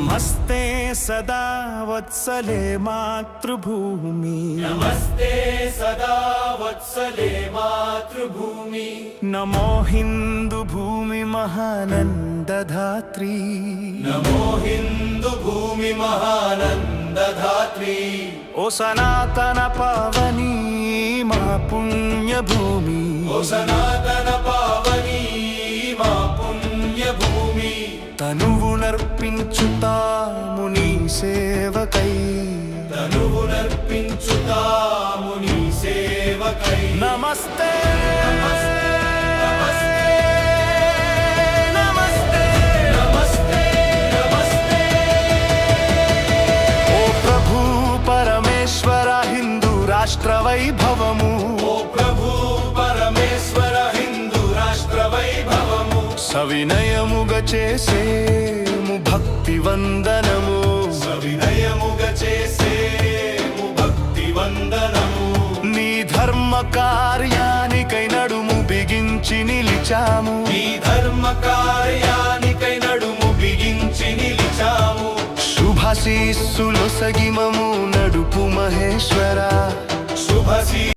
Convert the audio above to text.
నమస్తే సదా వత్సలే మాతృభూమి నమస్తే సదా వత్సలే మాతృభూమి నమో హిందూ భూమి మహానందధాత్రి నమో హిందూ భూమి మహానందధాత్రి ఓ సనాతన పావని మా పుణ్యభూమి ఓ సనాతన పావని మా పుణ్యభూమి తనువునర్పించుతాము నీ సేవకై తనువునర్పించుతాము నీ సేవకై నమస్తే నమస్తే నమస్తే ఓ ప్రభు పరమేశ్వర హిందూ రాష్ట్ర వైభవము ఓ ప్రభు పరమేశ్వర హిందూ రాష్ట్ర వైభవము సవినయముగా చేసేము భక్తి వందనము సవినయముగా చేసేము భక్తి వందనము నీ ధర్మ కార్యానికై నడుము బిగించి నిలిచాము ఈ ధర్మ కార్యానికై నడుము బిగించి నిలిచాము శుభాశీస్సులు సగిమము నడుపు మహేశ్వర శుభశీ